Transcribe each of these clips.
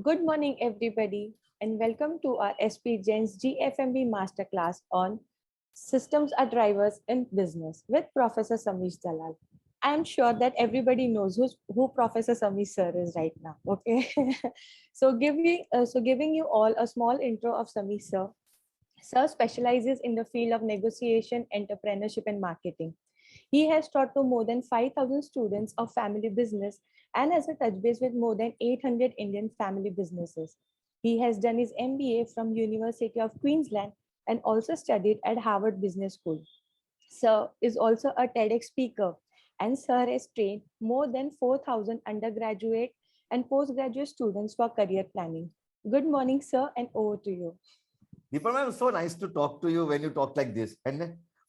Good morning, everybody, and welcome to our SP Gen's GFMB Masterclass on Systems are Drivers in Business with Professor Samish Dalal. I am sure that everybody knows who Professor Samish sir is right now. Okay, so giving you all a small intro of Samish sir. Sir specializes in the field of negotiation, entrepreneurship, and marketing. He has taught to more than 5,000 students of family business and has a touch base with more than 800 Indian family businesses. He has done his MBA from University of Queensland and also studied at Harvard Business School. Sir is also a TEDx speaker, and Sir has trained more than 4,000 undergraduate and postgraduate students for career planning. Good morning, sir, and over to you. Deepak ma'am, so nice to talk to you when you talk like this.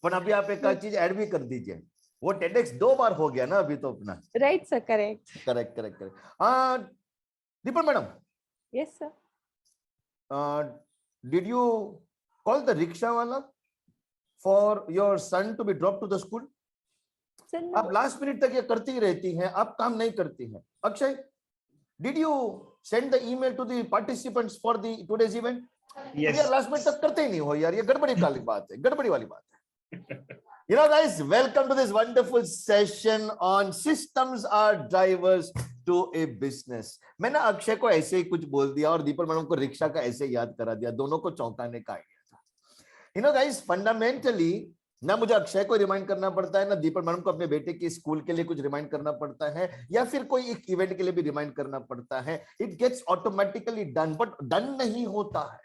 पर अभी आप एक चीज add भी कर दीजिए, वो TEDx 2 बार हो गया ना अभी तो अपना. Right, sir. Correct. Correct. Deepak madam. Yes, sir. Did you call the rickshaw wala for your son to be dropped to the school? Sir, no. आप लास्ट मिनट तक ये करती ही रहती हैं, आप काम नहीं करती हैं. Akshay, did you send the email to the participants for the today's event? Yes. यार लास्ट मिनट तक करते ही नहीं हो यार, ये गड़बड़ी वाली बात है, गड़बड़ी वाली बात है. You know guys, welcome to this wonderful session on systems are drivers to a business. मैंने अक्षय को ऐसे ही कुछ बोल दिया और दीपक मैडम को रिक्शा का ऐसे याद करा दिया, दोनों को चौंकाने का आइडिया था. You know guys, fundamentally ना मुझे अक्षय को रिमाइंड करना पड़ता है, ना दीपक मैडम को अपने बेटे के स्कूल के लिए कुछ रिमाइंड करना पड़ता है, या फिर कोई एक इवेंट के लिए भी रिमाइंड करना पड़ता है. It gets automatically done, but done नहीं होता है.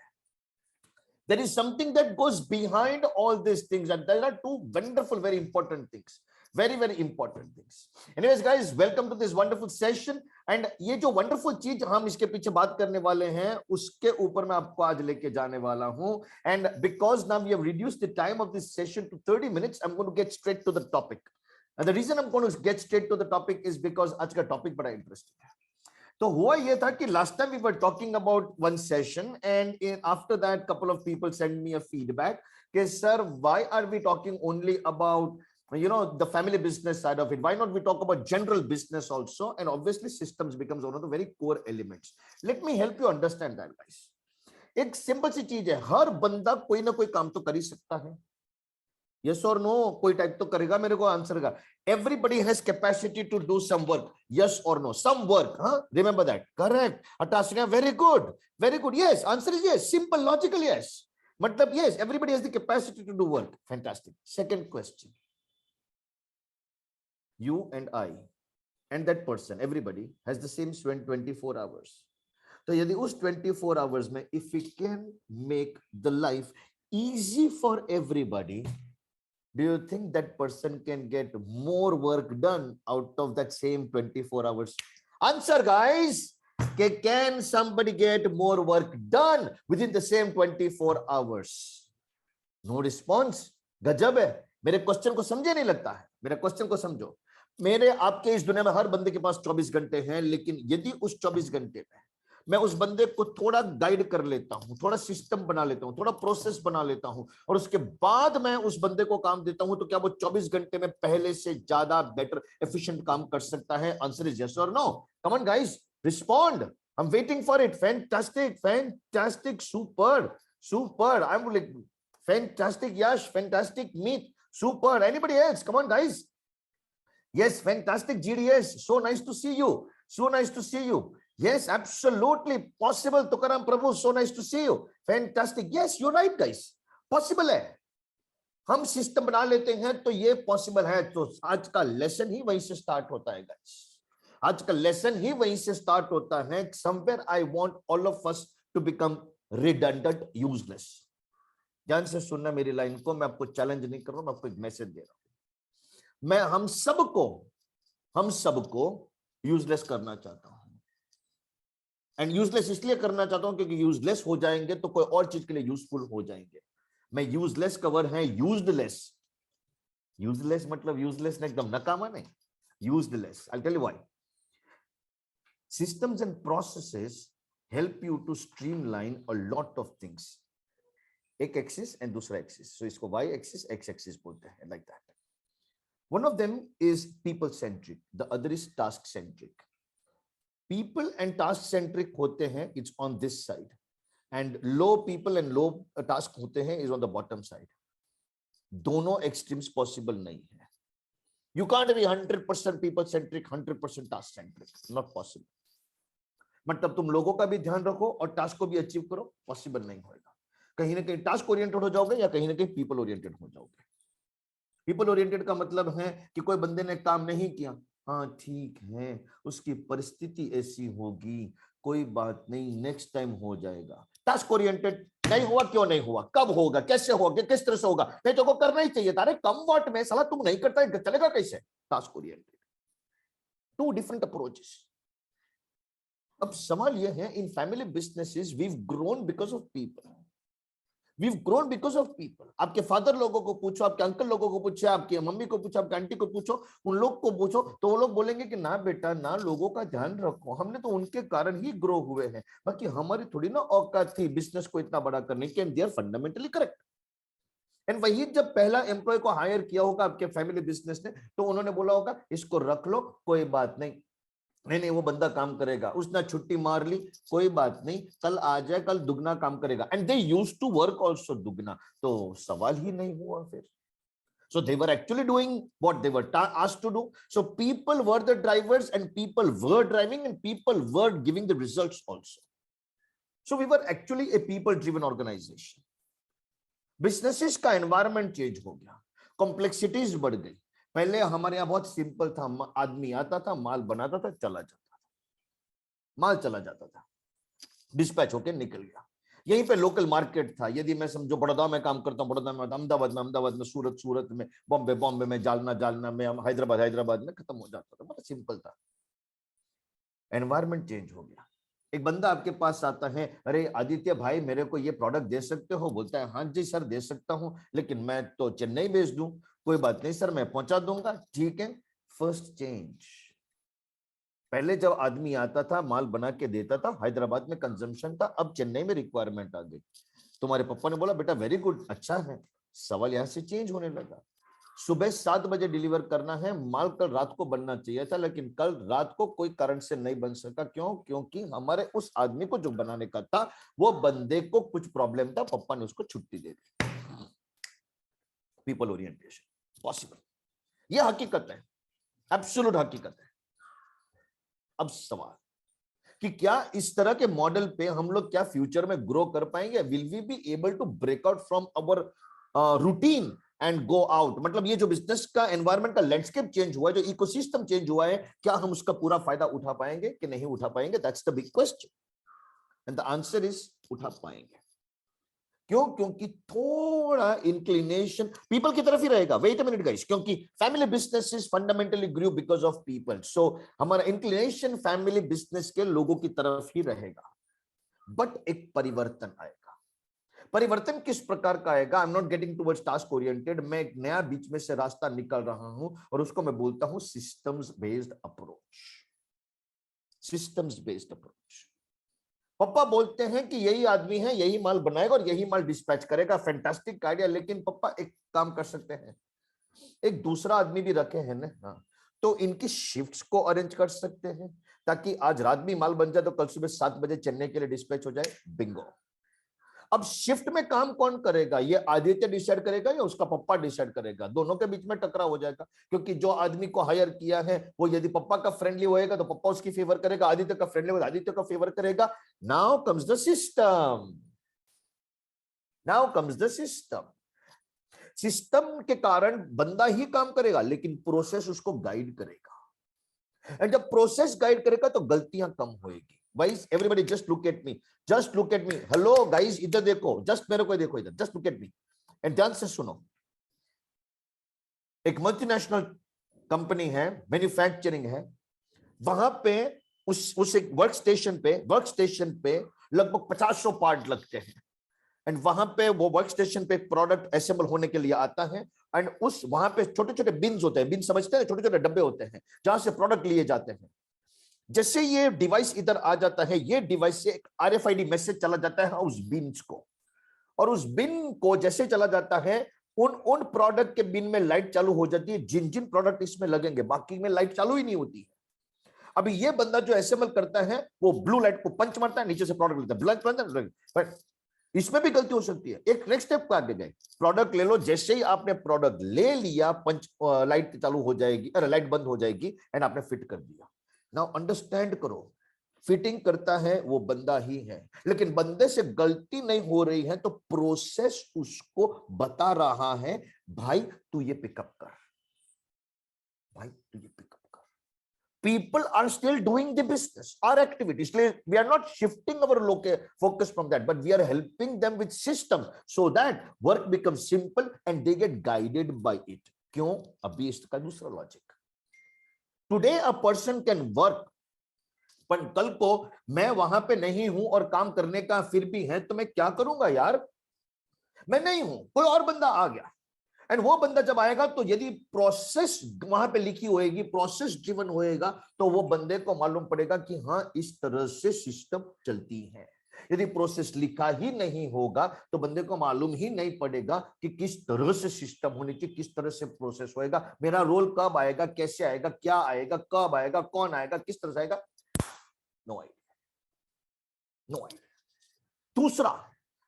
There is something that goes behind all these things, and there are two wonderful, very important things. Very, very important things. Anyways, guys, welcome to this wonderful session. And ये जो wonderful चीज हम इसके पीछे बात करने वाले हैं, उसके ऊपर मैं आपको आज लेके जाने वाला हूँ. And because now we have reduced the time of this session to 30 minutes, I'm going to get straight to the topic. And the reason I'm going to get straight to the topic is because आज का topic बड़ा interesting है. तो हुआ ये था कि last time we were talking about one session, and after that couple of people sent me a feedback कि sir, why are we talking only about the family business side of it? Why not we talk about general business also? And obviously systems becomes one of the very core elements. Let me help you understand that, guys. एक simple सी चीज है, हर बंदा कोई ना कोई काम तो कर ही सकता है. Yes or no? कोई टाइप तो करेगा, मेरे को आंसर का. Everybody has capacity to do some work. Yes or no? Some work. Huh? Remember that. Correct. Atasya, very good. Very good. Yes. Answer is yes. Simple, logical, yes. Matlab, yes. Everybody has the capacity to do work. Fantastic. Second question. You and I and that person, everybody has the same 24 hours. So यदि उस 24 hours में, if we can make the life easy for everybody, do you think that person can get more work done out of that same 24 hours? Answer, guys. Can somebody get more work done within the same 24 hours? No response. गजब है. मेरे question को समझे नहीं लगता है. मेरे question को समझो. मेरे आपके इस दुनिया में हर बंदे के पास 24 घंटे हैं, लेकिन यदि उस 24 घंटे में मैं उस बंदे को थोड़ा गाइड कर लेता हूं, थोड़ा सिस्टम बना लेता हूं, थोड़ा प्रोसेस बना लेता हूं, और उसके बाद मैं उस बंदे को काम देता हूं, तो क्या वो 24 घंटे में पहले से ज्यादा बेटर एफिशिएंट काम कर सकता है? आंसर इज यस और no. Come on guys, respond. I am waiting for it. Fantastic, super. I am like fantastic Yash, fantastic Meet, super. Anybody else? Come on guys. Yes, fantastic, GDS. So nice to see you. Yes, absolutely possible. Tukaram Prabhu, so nice to see you. Fantastic. Yes, you're right, guys. Possible है. हम system बना लेते हैं तो ये possible है. तो आज का लेसन ही वहीं से स्टार्ट होता है, guys. आज का लेसन ही वहीं से स्टार्ट होता है. Somewhere I want all of us to become redundant, useless. ध्यान से सुनना मेरी लाइन को. मैं आपको चैलेंज नहीं कर रहा हूं, मैं आपको एक मैसेज दे रहा हूं. मैं हम सबको यूजलेस करना चाहता हूं. एंड यूजलेस इसलिए करना चाहता हूं क्योंकि यूजलेस हो जाएंगे तो कोई और चीज के लिए यूजफुल हो जाएंगे. मैं यूजलेस कवर है यूज्डलेस. यूजलेस मतलब यूजलेस ने एकदम नकामा नहीं. Useless. I tell you why. Systems and processes help you to streamline a lot of things. एक एक्सिस एंड दूसरा एक्सिस. सो इसको वाई एक्सिस, एक्स एक्सिस बोलते हैं, like that. One of them is people-centric. The other is task-centric. People and task centric होते हैं, it's on this side, and low people and low task होते हैं is on the bottom side. दोनों extremes possible नहीं है। You can't be 100% people centric, 100% task centric, not possible. मतलब तुम लोगों का भी ध्यान रखो और टास्क को भी अचीव करो, पॉसिबल नहीं होगा। कहीं ना कहीं टास्क ओरिएंटेड हो जाओगे या कहीं ना कहीं पीपल ओरिएंटेड हो जाओगे। पीपल ओरिएंटेड का मतलब है कि कोई बंदे ने काम नहीं किया, हाँ ठीक है, उसकी परिस्थिति ऐसी होगी, कोई बात नहीं, नेक्स्ट टाइम हो जाएगा। टास्क ओरिएंटेड, नहीं हुआ क्यों नहीं हुआ, कब होगा, कैसे होगा, किस तरह से होगा, नहीं तो को करना ही चाहिए था, अरे कम वॉट में साला तुम नहीं करता है, चलेगा कैसे। Task oriented, two different approaches. अब सवाल यह है, in family businesses we have grown because of people, we've grown because of people. आपके फादर लोगों को पूछो, आपके अंकल लोगों को पूछो, आपकी मम्मी को पूछो, आपकी आंटी को पूछो, उन लोग को पूछो, तो वो लोग बोलेंगे कि ना बेटा ना, लोगों का ध्यान रखो, हमने तो उनके कारण ही ग्रो हुए हैं, बाकी हमारी थोड़ी ना औकात थी बिजनेस को इतना बड़ा करने की। And they are fundamentally correct. And वही जब पहला एम्प्लॉय को हायर किया होगा आपके फैमिली बिजनेस ने, तो उन्होंने बोला होगा इसको रख लो, कोई बात नहीं, नहीं वो बंदा काम करेगा, उसने छुट्टी मार ली, कोई बात नहीं, कल आ जाए, कल दुगना काम करेगा। And they used to work also दुगना, तो सवाल ही नहीं हुआ फिर। So they were actually doing what they were asked to do. So people were the drivers and people were driving and people were giving the results also. So we were actually a people driven organization. Businesses का environment change हो गया, complexities बढ़ गई। पहले हमारे यहाँ बहुत simple था, आदमी आता था, माल बनाता था, चला जाता था, माल चला जाता था, डिस्पैच होके निकल गया। यहीं पे लोकल मार्केट था। यदि मैं समझो बड़ौदा में काम करता हूँ, बड़ौदा में, अहमदाबाद में, सूरत में, बॉम्बे में, जालना में, हैदराबाद में, खत्म हो जाता था। बहुत सिंपल था। एनवायरमेंट चेंज हो गया। एक बंदा आपके पास आता है, अरे आदित्य भाई मेरे को ये प्रोडक्ट दे सकते हो? बोलता है हाँ जी सर दे सकता हूँ, लेकिन मैं तो चेन्नई भेज दूं। कोई बात नहीं सर मैं पहुंचा दूंगा, ठीक है। फर्स्ट चेंज, पहले जब आदमी आता था माल बना के देता था, हैदराबाद में कंजम्पशन था, अब चेन्नई में रिक्वायरमेंट आ गई। तुम्हारे पापा ने बोला बेटा वेरी गुड, अच्छा है। सवाल यहां से चेंज होने लगा। सुबह 7 बजे डिलीवर करना है, माल कल रात को बनना चाहिए था, लेकिन कल रात को कोई कारण से नहीं बन सका। क्यों? क्योंकि हमारे उस आदमी को जो बनाने का था, वो बंदे को कुछ प्रॉब्लम था, पापा ने उसको छुट्टी दे दी। पीपल ओरिएंटेशन पॉसिबल, यह हकीकत है, एब्सोल्यूट हकीकत है। अब सवाल कि क्या इस तरह के मॉडल पे हम लोग क्या फ्यूचर में ग्रो कर पाएंगे? Will we be able to break out from our routine and go out? मतलब ये जो बिजनेस का एनवायरनमेंट का लैंडस्केप चेंज हुआ है, जो इकोसिस्टम चेंज हुआ है, क्या हम उसका पूरा फायदा उठा पाएंगे कि नहीं उठा पाएंगे? That's the big question and the answer is उठा पाएंगे। क्यों? क्योंकि थोड़ा इंक्लिनेशन पीपल की तरफ ही रहेगा। वेट अ मिनट गाइस, क्योंकि family businesses fundamentally grow because of people, so हमारा इंक्लिनेशन फैमिली बिजनेस के लोगों की तरफ ही रहेगा। बट एक परिवर्तन आएगा। परिवर्तन किस प्रकार का आएगा? I am not getting towards task oriented, मैं एक नया बीच में से रास्ता निकल रहा हूं और उसको मैं बोलता हूं systems based approach. Systems based approach. पापा बोलते हैं कि यही आदमी है, यही माल बनाएगा और यही माल डिस्पैच करेगा। फैंटास्टिक आइडिया, लेकिन पापा एक काम कर सकते हैं, एक दूसरा आदमी भी रखे हैं ना, हाँ, तो इनकी शिफ्ट्स को अरेंज कर सकते हैं, ताकि आज रात भी माल बन जाए तो कल सुबह 7 बजे चेन्नई के लिए डिस्पैच हो जाए। बिंगो। अब शिफ्ट में काम कौन करेगा? ये आदित्य डिसाइड करेगा या उसका पप्पा डिसाइड करेगा? दोनों के बीच में टकराव हो जाएगा, क्योंकि जो आदमी को हायर किया है वो यदि पप्पा का फ्रेंडली होएगा तो पप्पा उसकी फेवर करेगा, आदित्य का फ्रेंडली होगा आदित्य का फेवर करेगा। Now comes the system, now comes the system. System के कारण बंदा ही काम करेगा, लेकिन प्रोसेस उसको गाइड करेगा। एंड जब प्रोसेस गाइड करेगा तो गलतियां कम होएगी। Guys, everybody just look at me. Just look at me. Hello guys, इधर देखो, just मेरे को देखो इधर, just look at me. And ध्यान से सुनो। एक मल्टीनेशनल कंपनी है, मैन्युफैक्चरिंग है, वहां पे उस एक वर्क स्टेशन पे लगभग 50 पार्ट लगते हैं। एंड वहां पे वो वर्क स्टेशन पे एक प्रोडक्ट असेंबल होने के लिए आता है। एंड उस वहां पे छोटे छोटे बिन्स होते हैं, बिन समझते हैं, छोटे छोटे डब्बे होते हैं जहां से प्रोडक्ट लिए जाते हैं। जैसे ये डिवाइस इधर आ जाता है, ये डिवाइस से एक RFID मैसेज चला जाता है उस बिन्स को, और उस बिन को जैसे चला जाता है उन प्रोडक्ट के बिन में लाइट चालू हो जाती है। जिन जिन प्रोडक्ट इसमें लगेंगे बाकी में लाइट चालू ही नहीं होती है। अभी ये बंदा जो एसएमएल करता है वो ब्लू लाइट को पंच मारता है, नीचे से प्रोडक्ट लेता है, ब्लैक बट इसमें भी गलती हो सकती है। एक नेक्स्ट स्टेप आगे गए, प्रोडक्ट ले लो, जैसे ही आपने प्रोडक्ट ले लिया पंच लाइट चालू हो जाएगी, अरे लाइट बंद हो जाएगी एंड आपने फिट कर दिया। नाउ अंडरस्टैंड करो, फिटिंग करता है वो बंदा ही है, लेकिन बंदे से गलती नहीं हो रही है तो प्रोसेस उसको बता रहा है भाई तू ये पिकअप कर, भाई तू ये पिकअप कर। People are still doing the business, our activities. We are not shifting our focus from that, but we are helping them with systems so that work becomes simple and they get guided by it. क्यों? अभी इसका दूसरा logic, today a person can work, पर कल को मैं वहां पे नहीं हूं और काम करने का फिर भी है तो मैं क्या करूंगा यार, मैं नहीं हूं, कोई और बंदा आ गया, एंड वो बंदा जब आएगा तो यदि प्रोसेस वहां पे लिखी होएगी, प्रोसेस ड्रिवन होएगा, तो वो बंदे को मालूम पड़ेगा कि हाँ इस तरह से सिस्टम चलती है। यदि प्रोसेस लिखा ही नहीं होगा तो बंदे को मालूम ही नहीं पड़ेगा कि किस तरह से सिस्टम होनी चाहिए, किस तरह से प्रोसेस होएगा, मेरा रोल कब आएगा, कैसे आएगा, क्या आएगा, कब आएगा, कौन आएगा, किस तरह से आएगा, नो आइडिया, नो आइडिया। दूसरा,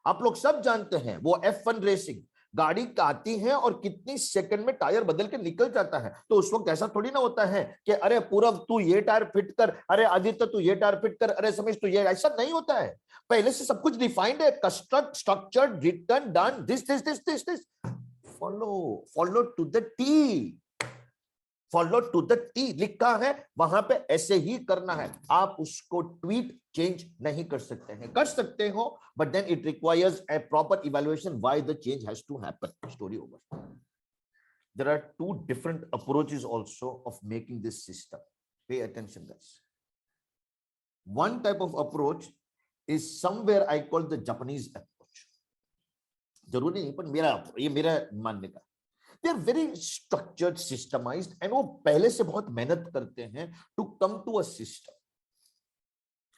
आप लोग सब जानते हैं वो F1 रेसिंग, गाड़ी आती है और कितनी सेकंड में टायर बदल के निकल जाता है, तो उस वक्त ऐसा थोड़ी ना होता है कि अरे पूरब तू ये टायर फिट कर, अरे आदित्य तू ये टायर फिट कर, अरे समीश तू ये, ऐसा नहीं होता है। पहले से सब कुछ डिफाइंड है, construct, structured, written, done, this follow to the T, follow to the T लिखा है वहां पे, ऐसे ही करना है। आप उसको ट्वीट चेंज नहीं कर सकते हैं, कर सकते हो but then it requires a proper evaluation why the change has to happen. Story over. There are two different approaches also of making this system, pay attention guys. One type of approach is somewhere I call the Japanese approach, जरूरी नहीं पर ये मेरा मानने का, they are very structured, systemized, and वो पहले से बहुत मेहनत करते हैं to come to a system.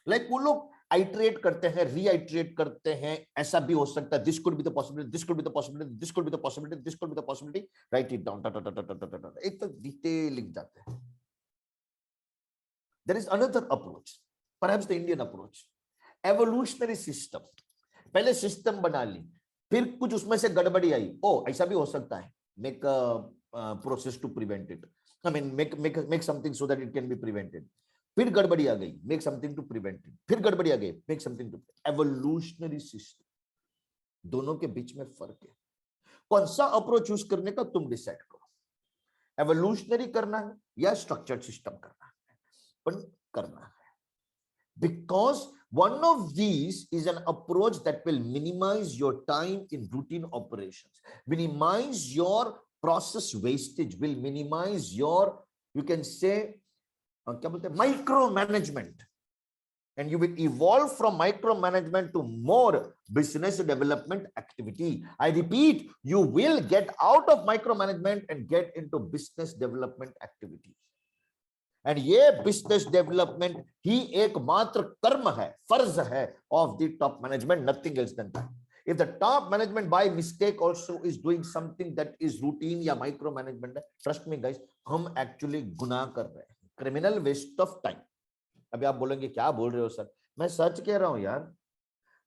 Like वो लोग iterate करते हैं, reiterate करते हैं, ऐसा भी हो सकता है, this could be the possibility, this could be the possibility, this could be the possibility, this could be the possibility, write it down, एक तो डिटेल लिख जाते हैं। There is another approach, perhaps the Indian approach, evolutionary system. पहले system बना ली, फिर कुछ उसमें से गड़बड़ी आई, ओ ऐसा भी हो सकता है, make a process to prevent it, I mean make something so that it can be prevented, फिर गड़बड़ी आ गई, make something to prevent it, फिर गड़बड़ी आ गई, make something to, evolutionary system, दोनों के बीच में फर्क है। कौन सा अप्रोच यूज करने का तुम डिसाइड करो, एवोल्यूशनरी करना है या स्ट्रक्चर्ड सिस्टम करना है, पर करना है, because one of these is an approach that will minimize your time in routine operations, minimize your process wastage, will minimize your, you can say क्या बोलते हैं, micromanagement, and you will evolve from micromanagement to more business development activity. I repeat, you will get out of micromanagement and get into business development activity. And ये business development ही एकमात्र कर्म है, फर्ज है of the top management, nothing else than that. If the top management by mistake also is doing something that is routine या micromanagement, trust me guys, हम actually गुनाह कर रहे हैं, criminal waste of time. अभी आप बोलेंगे क्या बोल रहे हो सर, मैं सच कह रहा हूं यार।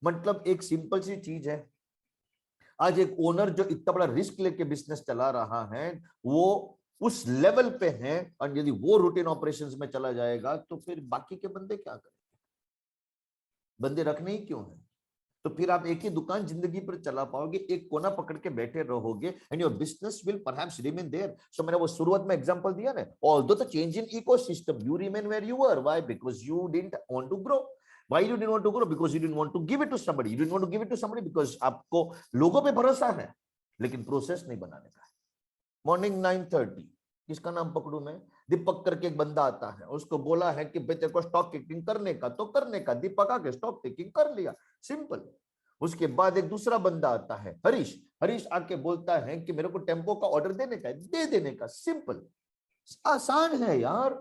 मतलब एक सिंपल सी चीज है, आज एक ओनर जो इतना बड़ा रिस्क लेके बिजनेस चला रहा है, वो उस लेवल पे है, और यदि वो रूटीन ऑपरेशंस में चला जाएगा तो फिर बाकी के बंदे क्या करेंगे, बंदे रखने ही क्यों है? तो फिर आप एक ही दुकान जिंदगी पर चला पाओगे, एक कोना पकड़ के बैठे रहोगे, and your business will perhaps remain there. So मैंने वो शुरुआत में एग्जांपल दिया ना, although the change in ecosystem, you remain where you were, why? Because you didn't want to grow. Why you didn't want to grow? Because you didn't want to give it to somebody. You didn't want to give it to somebody because आपको लोगों पे भरोसा है, लेकिन process नहीं बनाने का है। मॉर्निंग 9:30, किसका नाम पकड़ू मैं? दीपक करके एक बंदा आता है, उसको बोला है कि तेरे को स्टॉक टेकिंग करने का, तो करने का। दीपक आके स्टॉक टेकिंग कर लिया, सिंपल। उसके बाद एक दूसरा बंदा आता है, हरीश आके बोलता है कि मेरे को टेम्पो का ऑर्डर देने का है, दे देने का, सिंपल। आसान है यार,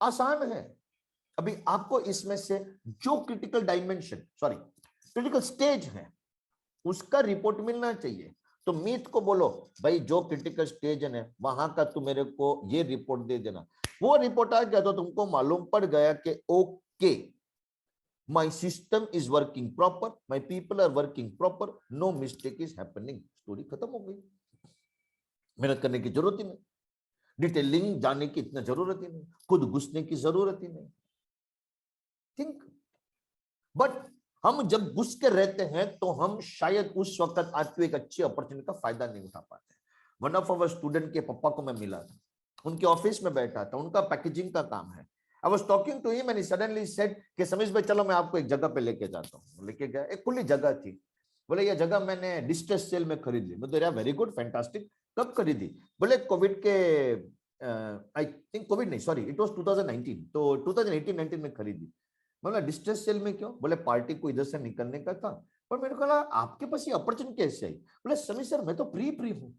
आसान है। अभी आपको इसमें से जो critical dimension, sorry critical stage है, उसका रिपोर्ट मिलना चाहिए। तो मीत को बोलो भाई जो क्रिटिकल स्टेज है वहां का तू मेरे को ये रिपोर्ट दे देना। वो रिपोर्ट आ गया तो तुमको मालूम पड़ गया कि okay, my system is working proper, my people are working proper, no mistake is happening. Story खत्म हो गई, मेहनत करने की जरूरत ही नहीं, डिटेलिंग जाने की इतना जरूरत ही नहीं, खुद घुसने की जरूरत ही नहीं। थिंक, बट हम जब घुस के रहते हैं तो हम शायद उस वक्त आज एक अच्छी अपॉर्चुनिटी का फायदा नहीं उठा पाते। वन ऑफ आवर स्टूडेंट के पापा को मैं मिला था, उनके ऑफिस में बैठा था, उनका पैकेजिंग का काम है। I was talking to him and he suddenly said कि समीश भाई चलो मैं आपको एक जगह पे लेके जाता हूँ। लेके गया, एक खुली जगह थी। बोले ये जगह मैंने डिस्ट्रेस सेल में खरीद ली। मतलब यार वेरी गुड, फैंटास्टिक। कब खरीदी? बोले कोविड के आई थिंक कोविड नहीं, सॉरी इट वाज 2019, तो 2018-19 में खरीदी। बोला डिस्ट्रेस सेल में क्यों? बोले पार्टी को इधर से निकलने का था। पर मैंने कहा आपके पास ये अपॉर्चुनिटी कैसे आई? बोले समीश सर मैं तो प्री हूँ।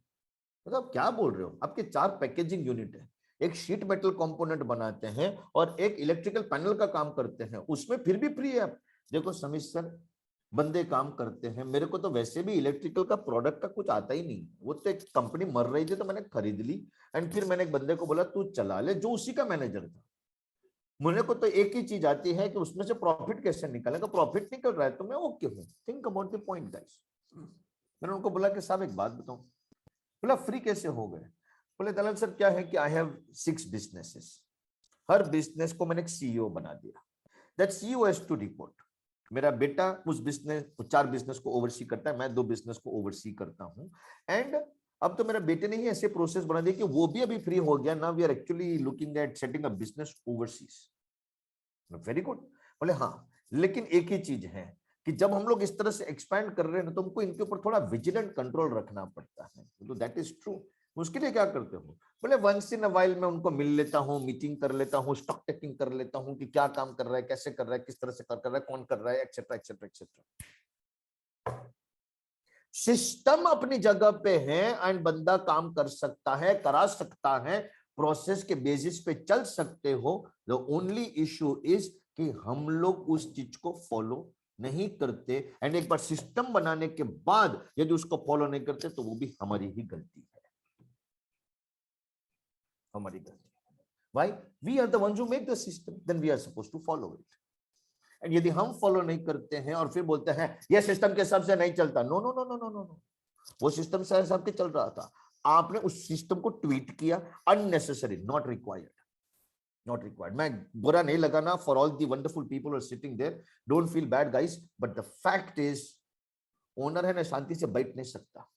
मतलब क्या बोल रहे हो? आपके 4 पैकेजिंग यूनिट है, एक शीट मेटल कंपोनेंट बनाते हैं और एक इलेक्ट्रिकल पैनल का काम करते हैं, उसमें फिर भी फ्री है। देखो समीश सर, बंदे काम करते हैं, मेरे को तो वैसे भी इलेक्ट्रिकल का प्रोडक्ट का कुछ आता ही नहीं, वो तो एक कंपनी मर रही थी तो मैंने खरीद ली, एंड फिर मैंने एक बंदे को बोला तू चला ले, जो उसी का मैनेजर था। मुझे को तो एक ही चीज आती है कि उसमें से प्रॉफिट कैसे निकालेगा, प्रॉफिट निकल रहा है तो मैं ओके हूँ। Think about the point guys. मैंने उनको बोला कि साहब एक बात बताऊं। बोला फ्री कैसे हो गए? बोले दलाल सर क्या है कि आई हैव 6 बिजनेसेस, हर बिजनेस को मैंने एक सीईओ बना दिया, that CEO has to report. मेरा बेटा उस बिजनेस 4 बिजनेस को ओवरसी करता है, मैं 2 बिजनेस को ओवरसी करता हूं, एंड अब तो मेरा बेटे ने ही ऐसे प्रोसेस बना दिया कि वो भी अभी फ्री हो गया। Now we are actually looking at setting a business overseas. Very good. बोले हाँ, लेकिन एक ही चीज है कि जब हम लोग इस तरह से एक्सपैंड कर रहे हैं तो हमको इनके ऊपर थोड़ा विजिलेंट कंट्रोल रखना पड़ता है। तो दैट इज ट्रू। उसके लिए क्या करते हो? बोले वंस इन अ वाइल मैं उनको मिल लेता हूँ, मीटिंग कर लेता हूँ, स्टॉक टेकिंग कर लेता हूँ कि क्या काम कर रहा है, कैसे कर रहा है, किस तरह से कर रहा है, कौन कर रहा है, एक्सेट्रा एक्सेट्रा एक्सेट्रा। सिस्टम अपनी जगह पे है एंड बंदा काम कर सकता है, करा सकता है, प्रोसेस के बेसिस पे चल सकते हो। द ओनली इशू इज कि हम लोग उस चीज को फॉलो नहीं करते, एंड एक बार सिस्टम बनाने के बाद यदि उसको फॉलो नहीं करते तो वो भी हमारी ही गलती है, हमारी गलती। Why? We are the ones who make the system, then we are supposed to follow it. And यदि हम फॉलो नहीं करते हैं और फिर बोलते हैं ये सिस्टम के हिसाब से नहीं चलता, no no no no no no no, वो सिस्टम से हिसाब के चल रहा था, आपने उस सिस्टम को ट्वीट किया, unnecessary, not required, not required. मैं बुरा नहीं लगाना for all the wonderful people are sitting there, don't feel bad guys, but the fact is owner है ना, शांति से बैठ नहीं सकता।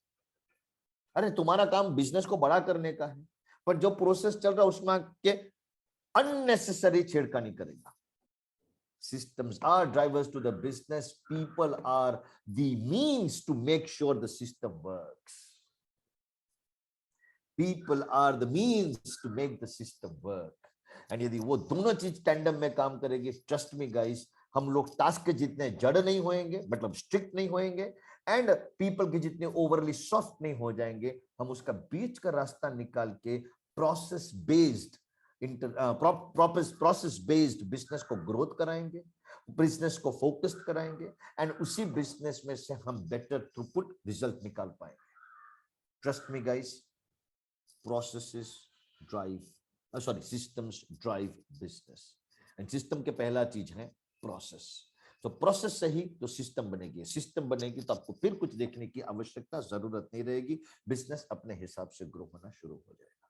अरे तुम्हारा काम बिजनेस को बड़ा करने का है, पर जो प्रोसेस चल रहा है उसमें के अननेसेसरी छेड़खानी करेगा। Systems are drivers to the business. People are the means to make sure the system works. People are the means to make the system work. And यदि वो दोनों चीज टैंडम में काम करेगी, ट्रस्ट मी गाइस, हम लोग टास्क के जितने जड़ नहीं होएंगे, मतलब स्ट्रिक्ट नहीं होएंगे, एंड पीपल के जितने ओवरली सॉफ्ट नहीं हो जाएंगे, हम उसका बीच का रास्ता निकाल के process based process based business को ग्रोथ कराएंगे, बिजनेस को फोकस्ड कराएंगे, एंड उसी बिजनेस में से हम बेटर थ्रूपुट रिजल्ट निकाल पाएंगे। Trust me guys, processes drive systems drive business, and system के पहला चीज है प्रोसेस। तो प्रोसेस सही तो सिस्टम बनेगी, सिस्टम बनेगी तो आपको फिर कुछ देखने की आवश्यकता जरूरत नहीं रहेगी, बिजनेस अपने हिसाब से ग्रो होना शुरू हो जाएगा।